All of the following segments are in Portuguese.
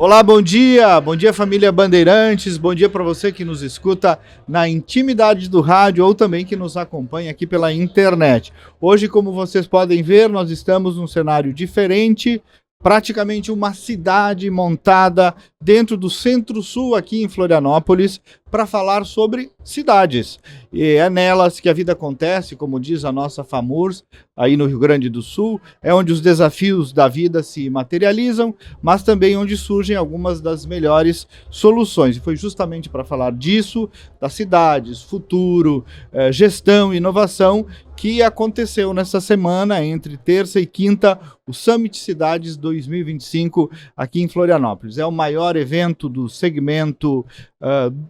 Olá, bom dia família Bandeirantes, bom dia para você que nos escuta na intimidade do rádio ou também que nos acompanha aqui pela internet. Hoje, como vocês podem ver, nós estamos num cenário diferente, praticamente uma cidade montada dentro do Centro-Sul aqui em Florianópolis para falar sobre cidades. E é nelas que a vida acontece, como diz a nossa FAMURS, aí no Rio Grande do Sul, é onde os desafios da vida se materializam, mas também onde surgem algumas das melhores soluções. E foi justamente para falar disso, das cidades, futuro, gestão e inovação, que aconteceu nessa semana, entre terça e quinta, o Summit Cidades 2025 aqui em Florianópolis. É o maior evento do segmento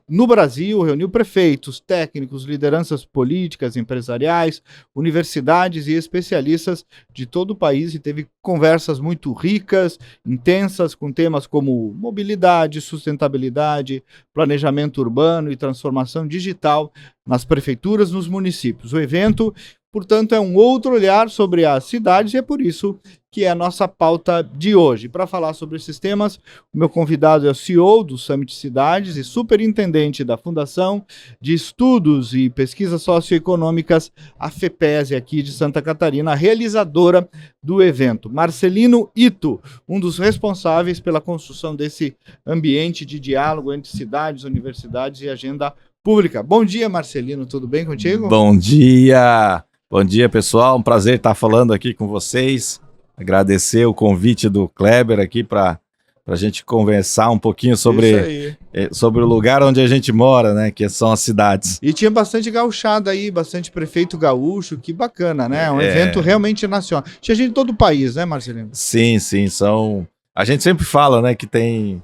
no Brasil, reuniu prefeitos, técnicos, lideranças políticas, empresariais, universidades e especialistas de todo o país e teve conversas muito ricas, intensas, com temas como mobilidade, sustentabilidade, planejamento urbano e transformação digital nas prefeituras, nos municípios. O evento, portanto, é um outro olhar sobre as cidades e é por isso que é a nossa pauta de hoje. Para falar sobre esses temas, o meu convidado é o CEO do Summit Cidades e superintendente da Fundação de Estudos e Pesquisas Socioeconômicas, a FEPESE, aqui de Santa Catarina, realizadora do evento. Marcelino Ito, um dos responsáveis pela construção desse ambiente de diálogo entre cidades, universidades e agenda pública. Bom dia, Marcelino, tudo bem contigo? Bom dia! Bom dia, pessoal. Um prazer estar falando aqui com vocês. Agradecer o convite do Kleber aqui para a gente conversar um pouquinho sobre o lugar onde a gente mora, né? Que são as cidades. E tinha bastante gauchada aí, bastante prefeito gaúcho, que bacana, né? Um evento realmente nacional. Tinha gente de todo o país, né, Marcelino? Sim, são... A gente sempre fala, né, que tem...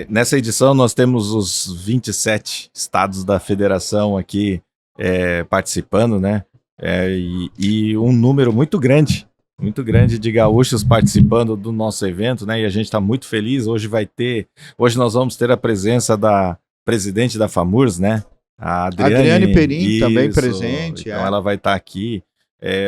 Nessa edição nós temos os 27 estados da federação aqui participando, né? E um número muito grande de gaúchos participando do nosso evento, né? E a gente está muito feliz. Hoje nós vamos ter a presença da presidente da FAMURS, né? A Adriane Perim, também presente. Então ela vai estar aqui.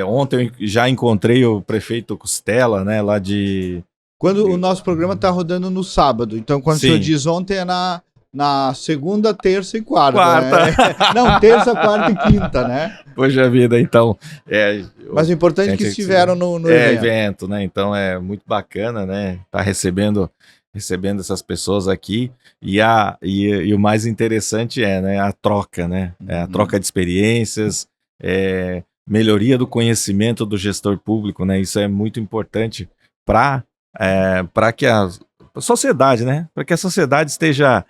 Ontem eu já encontrei o prefeito Costela, né? Lá de... Quando o nosso programa está rodando no sábado, então quando o senhor diz ontem é na segunda, terça e quarta. Né? Não, terça, quarta e quinta, né? Poxa vida, então... Mas o importante é que estiveram no evento, né? Então é muito bacana, né? Tá recebendo essas pessoas aqui e o mais interessante né? A troca, né? A troca de experiências, melhoria do conhecimento do gestor público, né? Isso é muito importante para que a sociedade, né? Para que a sociedade esteja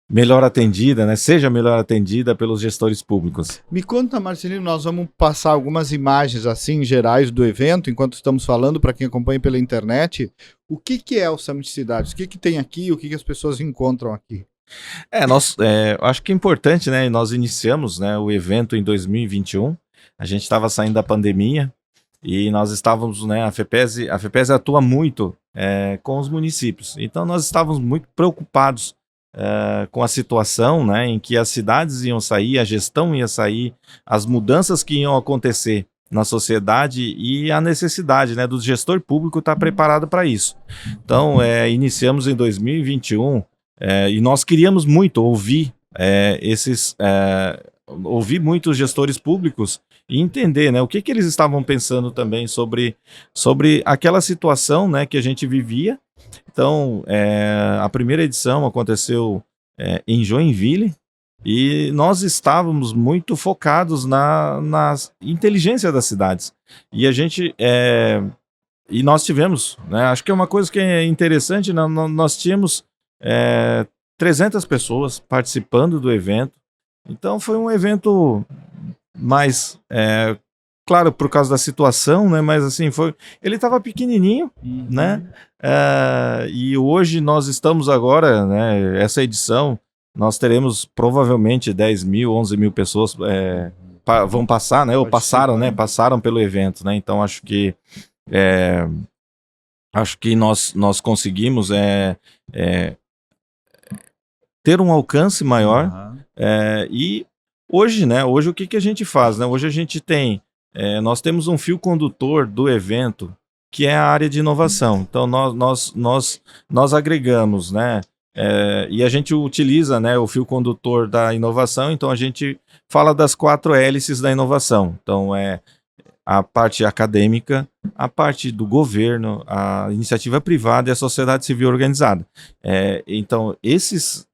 melhor atendida, né? Seja melhor atendida pelos gestores públicos. Me conta, Marcelino, nós vamos passar algumas imagens assim gerais do evento, enquanto estamos falando, para quem acompanha pela internet. O que é o Summit Cidades? O que tem aqui? O que as pessoas encontram aqui? Acho que é importante, né? Nós iniciamos, né, o evento em 2021. A gente estava saindo da pandemia. E nós estávamos, né, a FEPESE atua muito com os municípios. Então nós estávamos muito preocupados com a situação, né, em que as cidades iam sair, a gestão ia sair, as mudanças que iam acontecer na sociedade e a necessidade, né, do gestor público estar preparado para isso. Então iniciamos em 2021 e nós queríamos muito ouvir ouvir muitos gestores públicos e entender, né, o que eles estavam pensando também sobre aquela situação, né, que a gente vivia. Então, a primeira edição aconteceu em Joinville e nós estávamos muito focados na inteligência das cidades. E a gente... e nós tivemos, né, acho que é uma coisa que é interessante, nós tínhamos 300 pessoas participando do evento. Então foi um evento mais, claro, por causa da situação, né? Mas assim, ele estava pequenininho, né? E hoje nós estamos agora, né? Essa edição, nós teremos provavelmente 10 mil, 11 mil pessoas vão passar, né? Ou passaram, né? Passaram pelo evento, né? Então acho que nós conseguimos ter um alcance maior. E hoje, né? Hoje o que a gente faz, né? Hoje a gente tem, nós temos um fio condutor do evento que é a área de inovação. Então, nós agregamos, né? E a gente utiliza, né, o fio condutor da inovação, então a gente fala das 4 hélices da inovação. Então, a parte acadêmica, a parte do governo, a iniciativa privada e a sociedade civil organizada. Então, esses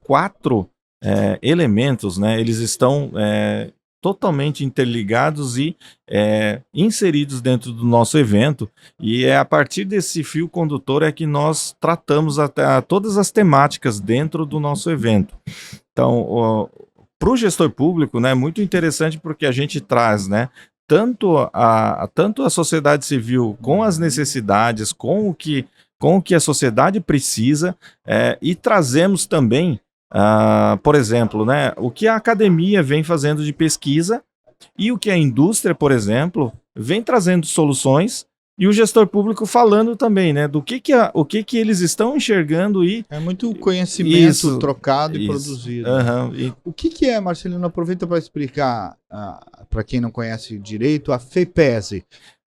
4 elementos, né, eles estão totalmente interligados e inseridos dentro do nosso evento, e é a partir desse fio condutor que nós tratamos todas as temáticas dentro do nosso evento. Então, para o gestor público, né, é muito interessante porque a gente traz, né, tanto a sociedade civil com as necessidades, com o que a sociedade precisa, e trazemos também, por exemplo, né, o que a academia vem fazendo de pesquisa e o que a indústria, por exemplo, vem trazendo soluções, e o gestor público falando também, né, do que eles estão enxergando. E é muito conhecimento trocado e produzido. O que é, Marcelino, aproveita para explicar para quem não conhece direito, a FEPESE.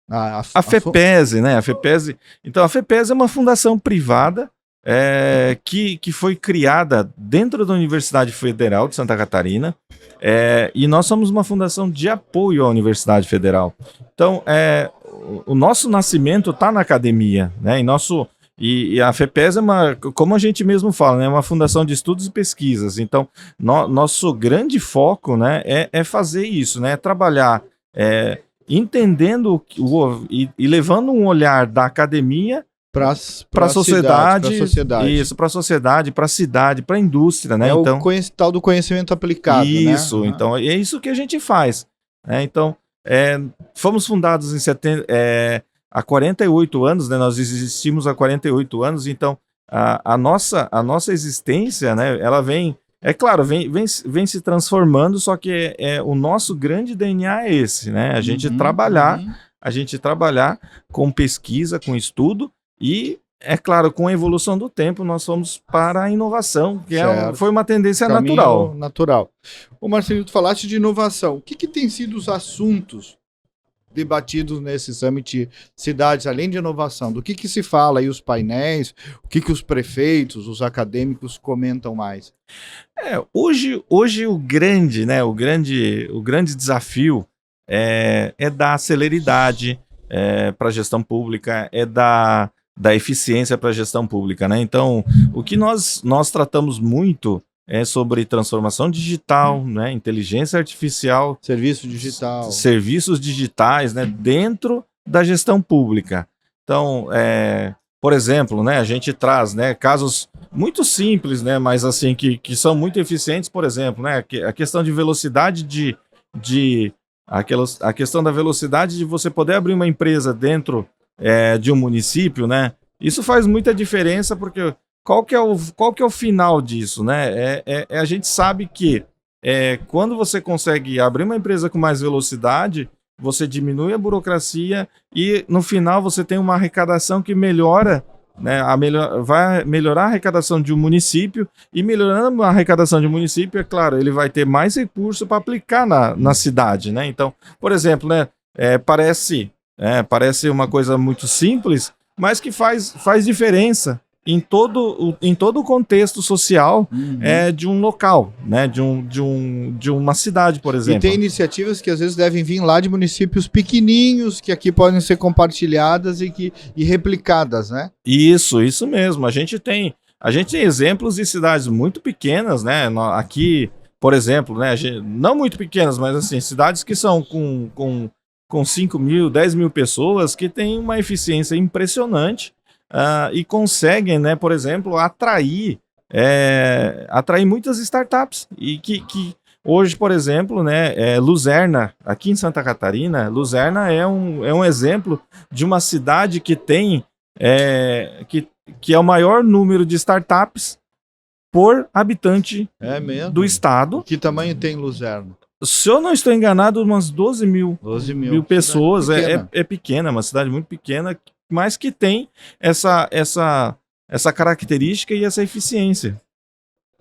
A FEPESE, né? A FEPESE. Então, a FEPESE é uma fundação privada que foi criada dentro da Universidade Federal de Santa Catarina, e nós somos uma fundação de apoio à Universidade Federal. Então, o nosso nascimento está na academia, né? E a FEPES como a gente mesmo fala, né, é uma fundação de estudos e pesquisas. Então, nosso grande foco, né, é fazer isso, né, trabalhar entendendo e levando um olhar da academia para a sociedade, isso, para a sociedade, para a cidade, para a indústria, né? Então, o tal do conhecimento aplicado, isso, né? Então, é isso que a gente faz, né? Então, fomos fundados há 48 anos, né? Nós existimos há 48 anos, então a nossa existência, né? Ela vem se transformando, só que o nosso grande DNA é esse, né? A gente trabalhar com pesquisa, com estudo, e, é claro, com a evolução do tempo, nós fomos para a inovação, que foi uma tendência natural. Ô Marcelino, tu falaste de inovação. O que tem sido os assuntos debatidos nesse Summit Cidades, além de inovação? Do que se fala aí, os painéis, o que os prefeitos, os acadêmicos comentam mais? Hoje o grande desafio é dar celeridade para a gestão pública, da eficiência para a gestão pública, né? Então, o que nós tratamos muito é sobre transformação digital, né? Inteligência artificial, serviços digitais, né? Dentro da gestão pública. Então, por exemplo, né? A gente traz, né, casos muito simples, né? Mas assim que são muito eficientes, por exemplo, né? A questão de velocidade a questão da velocidade de você poder abrir uma empresa dentro de um município, né? Isso faz muita diferença, porque qual que é o final disso, né? A gente sabe que quando você consegue abrir uma empresa com mais velocidade, você diminui a burocracia e no final você tem uma arrecadação que melhora, né? Vai melhorar a arrecadação de um município, e melhorando a arrecadação de um município, é claro, ele vai ter mais recurso para aplicar na cidade, né? Então, por exemplo, né? Parece uma coisa muito simples, mas que faz diferença em todo o contexto social de um local, né? de uma cidade, por exemplo. E tem iniciativas que às vezes devem vir lá de municípios pequenininhos, que aqui podem ser compartilhadas e replicadas, né? Isso mesmo. A gente tem exemplos de cidades muito pequenas, né? Aqui, por exemplo, né? Não muito pequenas, mas assim, cidades que são com 5 mil, 10 mil pessoas, que têm uma eficiência impressionante, e conseguem, né, por exemplo, atrair muitas startups. E que hoje, por exemplo, né, Luzerna, aqui em Santa Catarina, Luzerna é um exemplo de uma cidade que tem que é o maior número de startups por habitante do estado. Que tamanho tem Luzerna? Se eu não estou enganado, umas 12 mil pessoas. É pequena, uma cidade muito pequena, mas que tem essa característica e essa eficiência.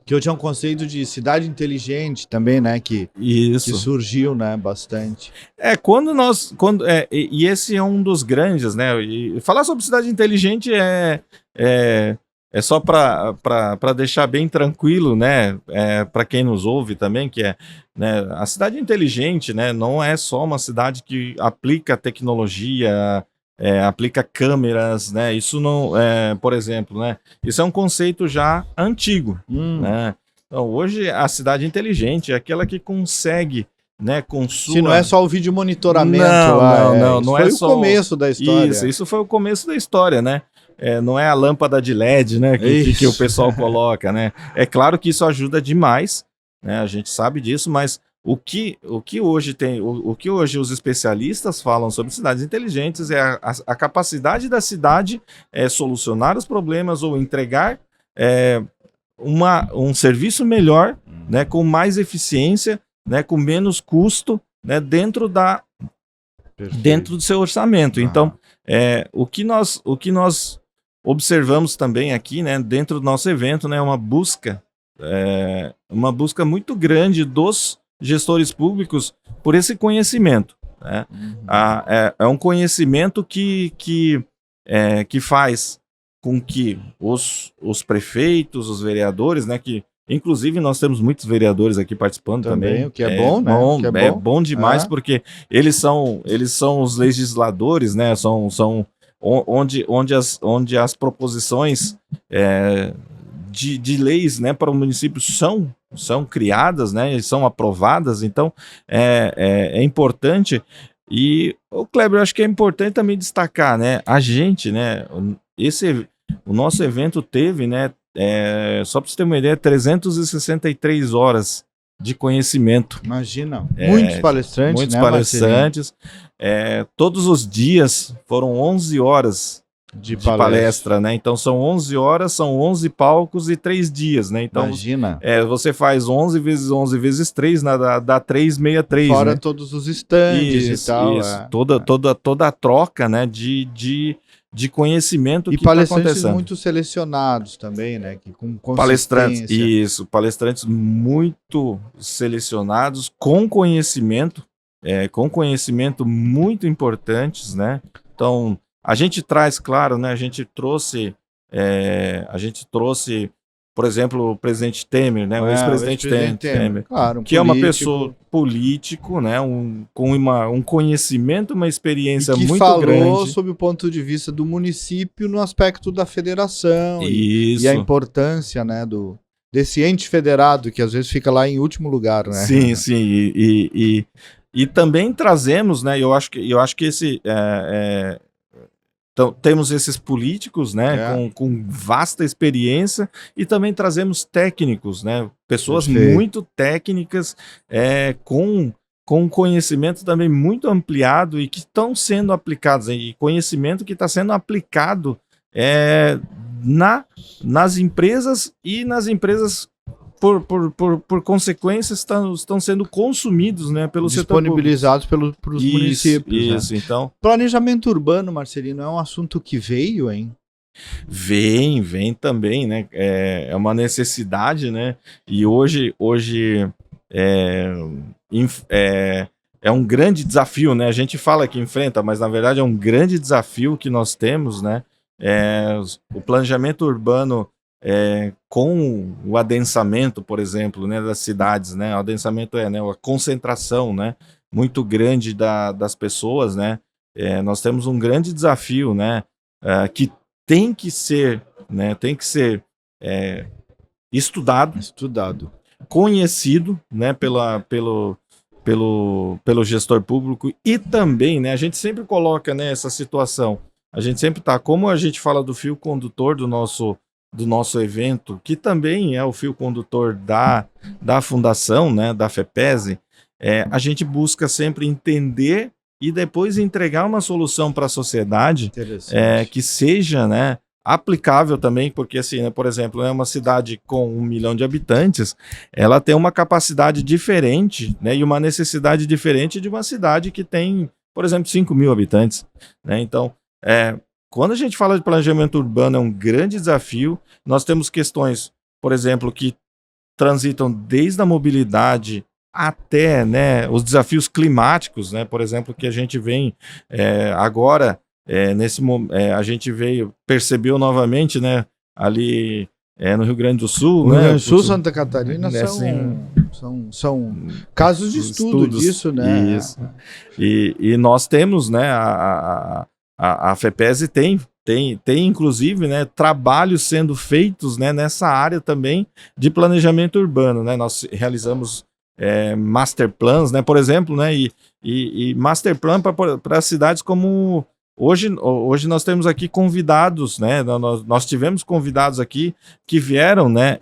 Que hoje é um conceito de cidade inteligente também, né? Que Isso. surgiu, né? Bastante. E esse é um dos grandes, né? E falar sobre cidade inteligente é só para deixar bem tranquilo, né? Para quem nos ouve também, que né? A cidade inteligente, né? Não é só uma cidade que aplica tecnologia, aplica câmeras, né? Isso não, por exemplo, né? Isso é um conceito já antigo, né? Então, hoje a cidade inteligente é aquela que consegue, né, com sua... Se não é só o vídeo monitoramento Não, lá, não, isso não foi é o só começo da história. Isso foi o começo da história, né? Não é a lâmpada de LED, né, que o pessoal coloca, né? É claro que isso ajuda demais, né? A gente sabe disso, mas o que hoje o que hoje os especialistas falam sobre cidades inteligentes é a capacidade da cidade solucionar os problemas ou entregar um serviço melhor, né, com mais eficiência, né, com menos custo, né, dentro do seu orçamento. Então, o que nós observamos também aqui, né, dentro do nosso evento, né, uma busca muito grande dos gestores públicos por esse conhecimento, né? É um conhecimento que faz com que os prefeitos, os vereadores, né, que inclusive nós temos muitos vereadores aqui participando também, o que é bom, né? Bom, é bom demais, porque eles são os legisladores, né? São onde as proposições de leis, né, para o município são criadas, né, e são aprovadas. Então é importante. E o Kleber, eu acho que é importante também destacar, né, a gente, né, o nosso evento teve, né, só para você ter uma ideia, 363 horas de conhecimento. Imagina, muitos palestrantes, muitos né, palestrantes. Todos os dias foram 11 horas de palestra, né? Então são 11 horas, são 11 palcos e 3 dias, né? Então, imagina. Você faz 11 vezes 11 vezes 3, dá 363, fora, né? todos os estandes e tal. Isso. Toda a troca, né, de conhecimento e que está palestrantes acontecendo. Muito selecionados também, né? Que com consistência. Palestrantes muito selecionados, com conhecimento muito importantes, né? Então, a gente traz, claro, né? A gente trouxe, por exemplo, o presidente Temer, né? O ex-presidente Temer, claro, que é uma pessoa político, né? Com um conhecimento, uma experiência muito grande. Que falou sob o ponto de vista do município no aspecto da federação e a importância, né, desse ente federado que às vezes fica lá em último lugar, né? Sim. E também trazemos, né? Eu acho que esse então, temos esses políticos, né, com vasta experiência, e também trazemos técnicos, né, pessoas muito técnicas, com conhecimento também muito ampliado e que estão sendo aplicados, e conhecimento que está sendo aplicado nas empresas, e nas empresas por consequência estão sendo consumidos, né, pelo disponibilizados pelos municípios. Isso, né? Então, planejamento urbano, Marcelino, é um assunto que veio, hein? Vem também, né? É uma necessidade, né? E hoje é um grande desafio, né? A gente fala que enfrenta, mas na verdade é um grande desafio que nós temos, né? O planejamento urbano com o adensamento, por exemplo, né, das cidades, né? O adensamento né, a concentração, né, muito grande das pessoas, né? Nós temos um grande desafio, né, que tem que ser estudado, conhecido, né, pelo gestor público, e também, né, a gente sempre coloca, né, essa situação, a gente sempre como a gente fala do fio condutor do nosso evento, que também é o fio condutor da fundação, né, da FEPESE, a gente busca sempre entender e depois entregar uma solução para a sociedade que seja, né, aplicável também, porque assim, né, por exemplo, uma cidade com 1 milhão de habitantes, ela tem uma capacidade diferente, né, e uma necessidade diferente de uma cidade que tem, por exemplo, 5 mil habitantes, né? Então, quando a gente fala de planejamento urbano, é um grande desafio. Nós temos questões, por exemplo, que transitam desde a mobilidade até, né, os desafios climáticos, né, por exemplo, que a gente vem agora, a gente percebeu novamente, né, ali no Rio Grande do Sul, O Rio né, Grande do Sul, Santa Catarina né, assim, são casos de estudo disso, né? Isso. E nós temos, né, a FEPESE tem inclusive, né, trabalhos sendo feitos, né, nessa área também de planejamento urbano, né? Nós realizamos master plans, né, por exemplo, né, e master plan para cidades como hoje nós temos aqui convidados, né, nós tivemos convidados aqui que vieram, né,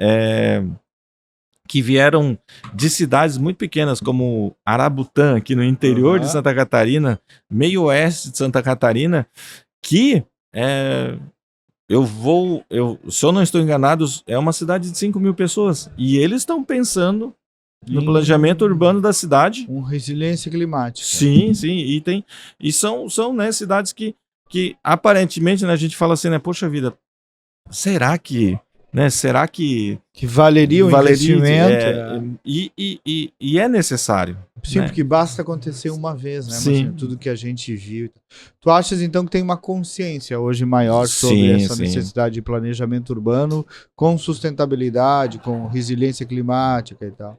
que vieram de cidades muito pequenas, como Arabutã, aqui no interior de Santa Catarina, meio oeste de Santa Catarina, que se eu não estou enganado, é uma cidade de 5.000 pessoas. E eles estão pensando no planejamento urbano da cidade. Com resiliência climática. Sim, e são né, cidades que aparentemente, né, a gente fala assim, né, poxa vida, será que valeria o investimento? E é necessário. Sim, né? Porque basta acontecer uma vez, né? Sim. Mas, tudo que a gente viu. Tu achas, então, que tem uma consciência hoje maior sobre essa necessidade de planejamento urbano com sustentabilidade, com resiliência climática e tal?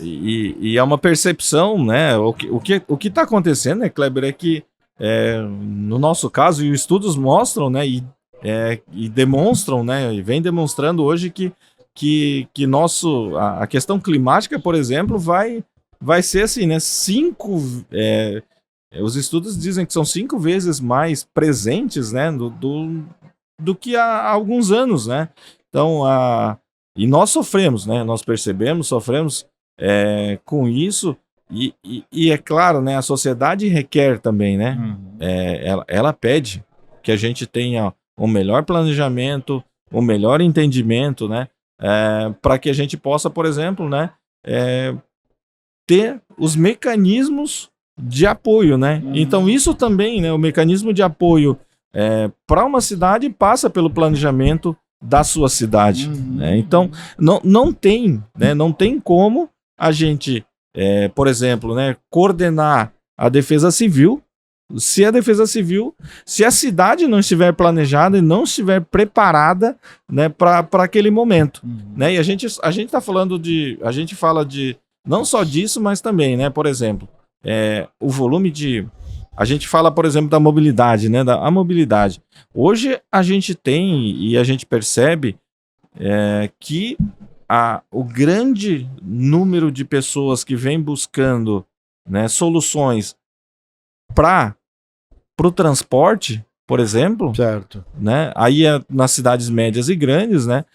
E é uma percepção, né? O que está acontecendo, né, Kleber, é que no nosso caso, e os estudos mostram, né? E demonstram, né? E vem demonstrando hoje que a questão climática, por exemplo, vai ser assim, né? Os estudos dizem que são 5 vezes mais presentes, né? Do que há alguns anos, né? Então, e nós sofremos, né? Nós sofremos com isso. E é claro, né? A sociedade requer também, né? Ela pede que a gente tenha um melhor planejamento, um melhor entendimento, né? Para que a gente possa, por exemplo, né, ter os mecanismos de apoio, né? Então isso também, né, o mecanismo de apoio para uma cidade passa pelo planejamento da sua cidade. Né? Então não tem como a gente, por exemplo, né, coordenar a defesa civil. Se a cidade não estiver planejada e não estiver preparada, né, para aquele momento, né? E a gente fala não só disso, mas também, né, por exemplo, o volume a gente fala, por exemplo, da mobilidade, né, a mobilidade. Hoje a gente tem e a gente percebe que o grande número de pessoas que vem buscando, né, soluções para o transporte, por exemplo, certo, né? Aí nas cidades médias e grandes, né?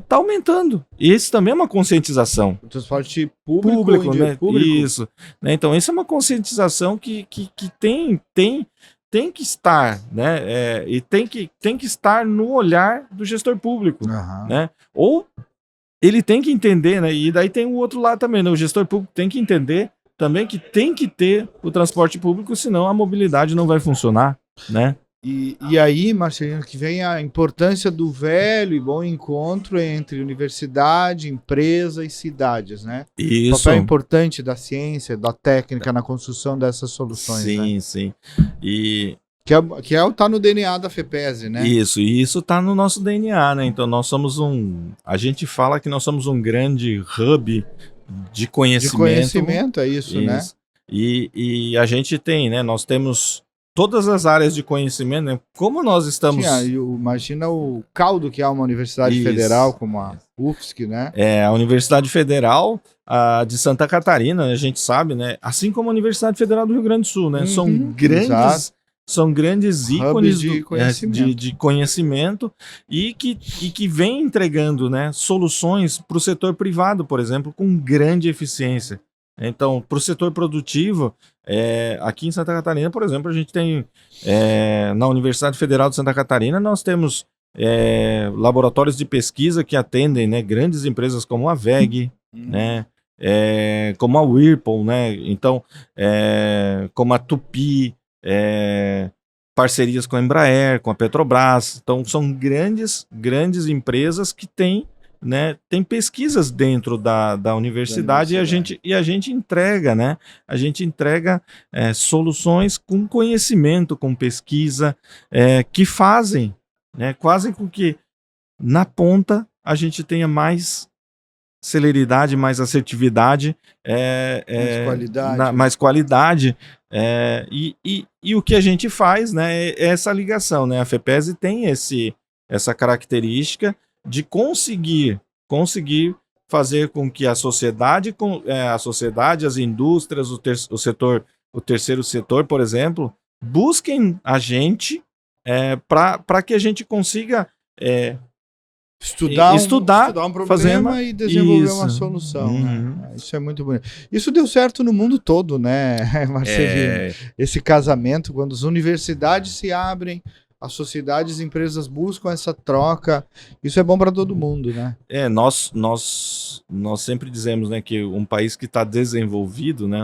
Tá aumentando. E isso também é uma conscientização. O transporte público, né? Público. Isso. Né? Então, isso é uma conscientização que tem que estar, né? E tem que estar no olhar do gestor público, né? Ou ele tem que entender, né? E daí tem o outro lado também, né? O gestor público tem que entender também que tem que ter o transporte público, senão a mobilidade não vai funcionar, né? E aí, Marcelino, que vem a importância do velho e bom encontro entre universidade, empresa e cidades, né? Isso. O papel importante da ciência, da técnica na construção dessas soluções. Sim, né? sim. E tá no DNA da FEPESE, né? Isso tá no nosso DNA, né? Então nós somos a gente fala que nós somos um grande hub de conhecimento. De conhecimento, é isso, né? E a gente tem, né? Nós temos todas as áreas de conhecimento, né? Como nós estamos... imagina o caldo que há uma universidade federal, como a UFSC, né? A Universidade Federal de Santa Catarina, a gente sabe, né? Assim como a Universidade Federal do Rio Grande do Sul, né? São grandes ícones de conhecimento e que vem entregando, né, soluções para o setor privado, por exemplo, com grande eficiência. Então, para o setor produtivo, aqui em Santa Catarina, por exemplo, a gente tem, na Universidade Federal de Santa Catarina, nós temos laboratórios de pesquisa que atendem, né, grandes empresas como a WEG, né, como a Whirlpool, né, então, como a Tupi, parcerias com a Embraer, com a Petrobras. Então são grandes empresas que têm né, tem pesquisas dentro da universidade, e a gente entrega, né? A gente entrega soluções com conhecimento, com pesquisa, que fazem, né, quase com que na ponta a gente tenha mais celeridade, mais assertividade, Mais qualidade. mais qualidade. E o que a gente faz, né, é essa ligação, né? A FEPESE tem essa característica de conseguir fazer com que a sociedade, as indústrias, o terceiro setor, por exemplo, busquem a gente para que a gente consiga Estudar um problema fazendo e desenvolver isso. uma solução. Né? Isso é muito bonito. Isso deu certo no mundo todo, né, Marcelino? Esse casamento, quando as universidades se abrem, as sociedades e empresas buscam essa troca, isso é bom para todo mundo, né? Nós sempre dizemos, né, que um país que está desenvolvido, né,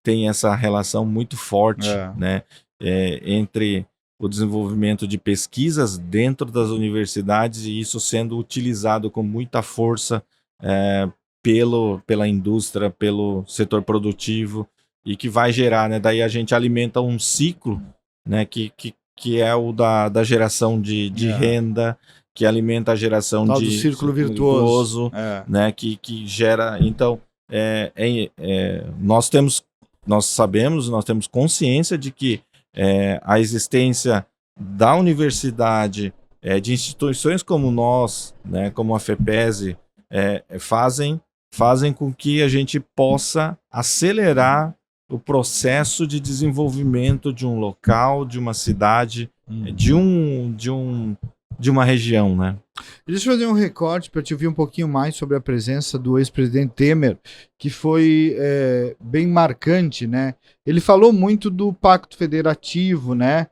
tem essa relação muito forte, né, entre o desenvolvimento de pesquisas dentro das universidades e isso sendo utilizado com muita força pela indústria, pelo setor produtivo, e que vai gerar, né? Daí a gente alimenta um ciclo, né? Que é o da geração de renda, que alimenta a geração do círculo virtuoso, né? Que gera. Então, nós temos consciência de que a existência da universidade, de instituições como nós, né, como a FEPESE, fazem com que a gente possa acelerar o processo de desenvolvimento de um local, de uma cidade, de uma região, né? Deixa eu fazer um recorte para te ouvir um pouquinho mais sobre a presença do ex-presidente Temer, que foi bem marcante, né? Ele falou muito do Pacto Federativo, né?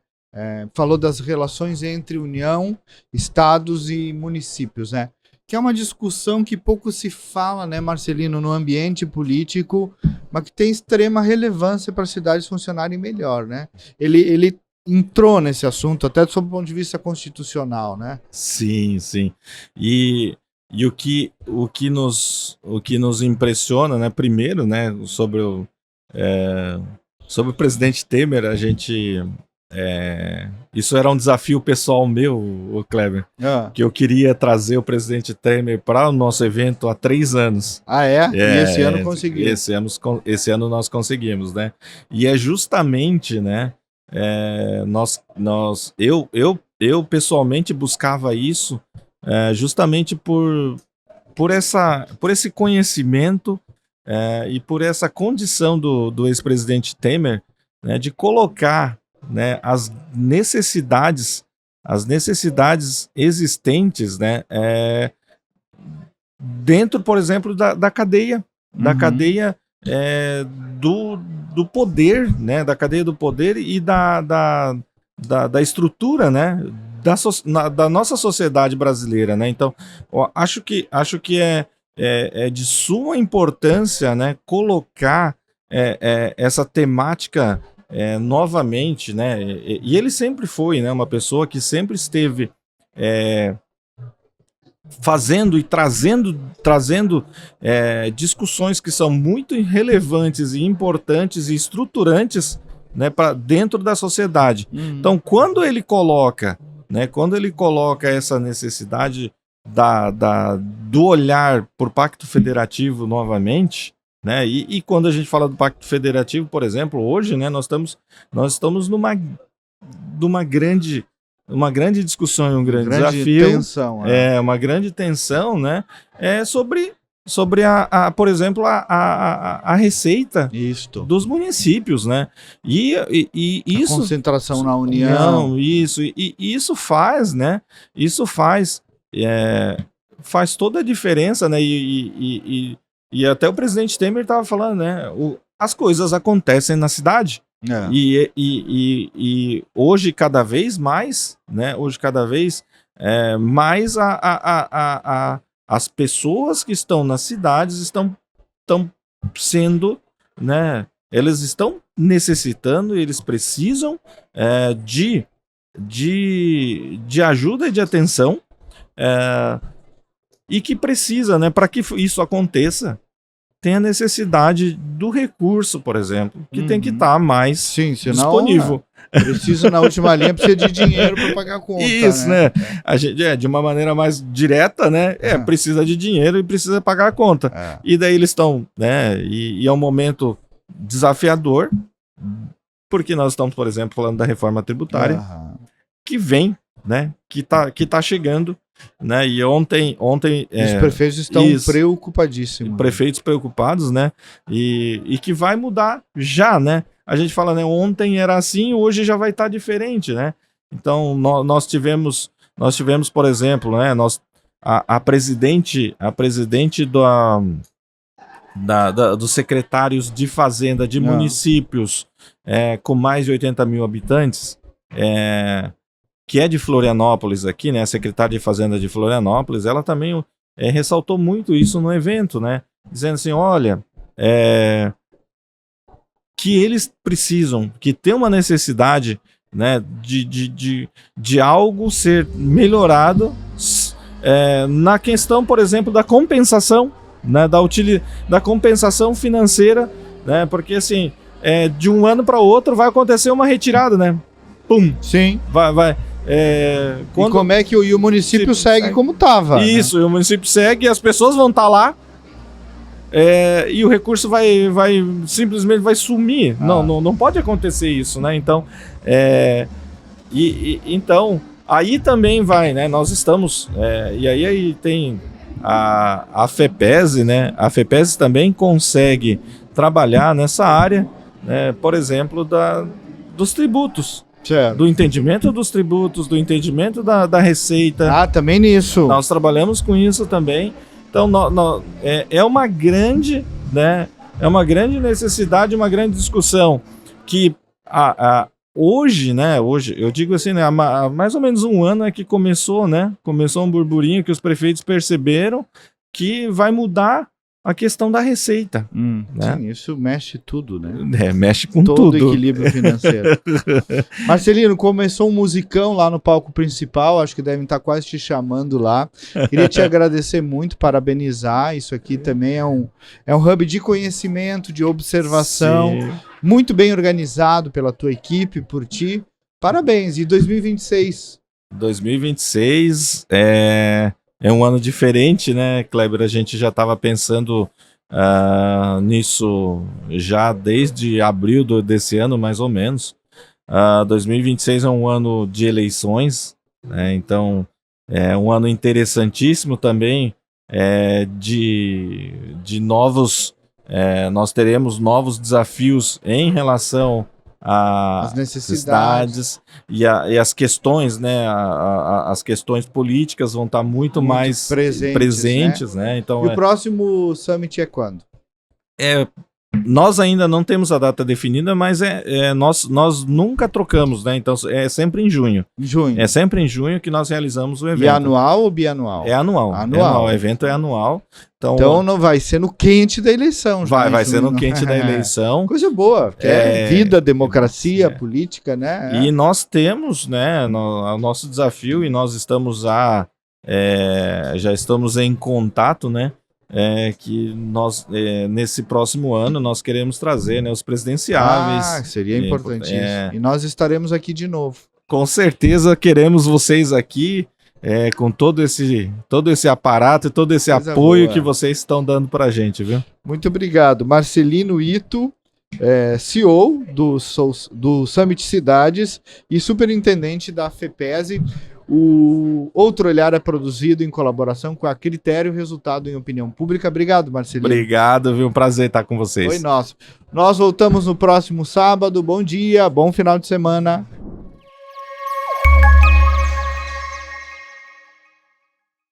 Falou das relações entre União, Estados e municípios, né? Que é uma discussão que pouco se fala, né, Marcelino, no ambiente político, mas que tem extrema relevância para as cidades funcionarem melhor, né? Ele entrou nesse assunto até sob o ponto de vista constitucional, né? Sim, sim. E o que nos impressiona, né, primeiro, né, sobre o presidente Temer, a gente isso era um desafio pessoal meu, o Kleber, que eu queria trazer o presidente Temer para o nosso evento há 3 anos. E esse ano conseguimos. Esse ano nós conseguimos, né? E é justamente, né? Eu pessoalmente buscava isso justamente por esse conhecimento e por essa condição do ex-presidente Temer, né, de colocar, né, as necessidades existentes, né, dentro, por exemplo, da cadeia, do poder, né, da cadeia do poder e da estrutura, né, da nossa sociedade brasileira, né? Então, acho que é de suma importância, né, colocar essa temática novamente, né? E ele sempre foi, né, uma pessoa que sempre esteve fazendo e trazendo discussões que são muito relevantes e importantes e estruturantes, né, para dentro da sociedade. Então, quando ele coloca essa necessidade do olhar por Pacto Federativo novamente, né, e quando a gente fala do Pacto Federativo, por exemplo, hoje, né, nós estamos numa grande discussão e um grande desafio. Tensão, uma grande tensão, né? Sobre por exemplo, a receita dos municípios, né? E isso, concentração na União. Isso faz, né? Isso faz toda a diferença, né? E até o presidente Temer estava falando, né? As coisas acontecem na cidade. E hoje cada vez mais, né? Mais as pessoas que estão nas cidades estão sendo, né? Eles estão necessitando, eles precisam de ajuda e de atenção e que precisa, né, para que isso aconteça, tem a necessidade do recurso, por exemplo, que tem que estar mais Sim, senão, disponível. Precisa, na última linha, precisa de dinheiro para pagar a conta. Isso, né? A gente, de uma maneira mais direta, né? Precisa de dinheiro e precisa pagar a conta. E daí eles estão, né? E é um momento desafiador, porque nós estamos, por exemplo, falando da reforma tributária, que vem, né? Que tá chegando, né? E ontem os prefeitos estão preocupadíssimos. Prefeitos preocupados, né? E que vai mudar já, né? A gente fala, né? Ontem era assim, hoje já vai estar diferente, né? Então nós tivemos, por exemplo, né? A presidente dos secretários de fazenda de municípios com mais de 80 mil habitantes, que é de Florianópolis aqui, né? A secretária de Fazenda de Florianópolis, ela também ressaltou muito isso no evento, né? Dizendo assim, olha, que eles precisam, que tem uma necessidade, né, de algo ser melhorado na questão, por exemplo, da compensação, né, da compensação financeira, né? Porque assim, de um ano para outro vai acontecer uma retirada, né? Pum! Sim. Vai. E como é que o município segue como estava? Isso, né? O município segue, as pessoas vão estar lá e o recurso vai simplesmente vai sumir. Não pode acontecer isso, né? Então, então aí também vai, né? Nós estamos e aí tem a FEPESE, né? A FEPESE também consegue trabalhar nessa área, né? Por exemplo, dos tributos. Certo. Do entendimento dos tributos, do entendimento da receita. Também nisso. Nós trabalhamos com isso também. Então, é uma grande, né? É uma grande necessidade, uma grande discussão que hoje, né? Hoje, eu digo assim, né? Há mais ou menos um ano é que começou, né? Começou um burburinho que os prefeitos perceberam que vai mudar a questão da receita. Né? Sim, isso mexe tudo, né? Mexe com todo tudo. o equilíbrio financeiro. Marcelino, começou um musicão lá no palco principal, acho que devem estar quase te chamando lá. Queria te agradecer muito, parabenizar. Isso aqui também é um hub de conhecimento, de observação, Sim. Muito bem organizado pela tua equipe, por ti. Parabéns. E 2026? 2026 é um ano diferente, né, Kleber? A gente já estava pensando nisso já desde abril desse ano, mais ou menos. 2026 é um ano de eleições, né? Então é um ano interessantíssimo também, de novos... nós teremos novos desafios em relação às necessidades e as questões, né? As questões políticas vão estar muito mais presentes, né? Então, e o próximo Summit é quando? Nós ainda não temos a data definida, mas nós nunca trocamos, né? Então é sempre em junho. Junho. É sempre em junho que nós realizamos o evento. E anual ou bianual? É anual. Anual. O evento é anual. Então não vai ser no quente da eleição. Vai ser no quente da eleição. Coisa boa. Vida, democracia, política, né? E nós temos, né, o nosso desafio, e nós estamos já estamos em contato, né? Que nós, nesse próximo ano, nós queremos trazer, né, os presidenciáveis. Seria importantíssimo. E nós estaremos aqui de novo. Com certeza queremos vocês aqui, com todo esse aparato e todo esse apoio que vocês estão dando para a gente, viu? Muito obrigado. Marcelino Ito, CEO do Summit Cidades e superintendente da FEPESE. O Outro Olhar é produzido em colaboração com a Critério, resultado em opinião pública. Obrigado, Marcelino. Obrigado, viu? Um prazer estar com vocês. Foi nosso. Nós voltamos no próximo sábado. Bom dia, bom final de semana.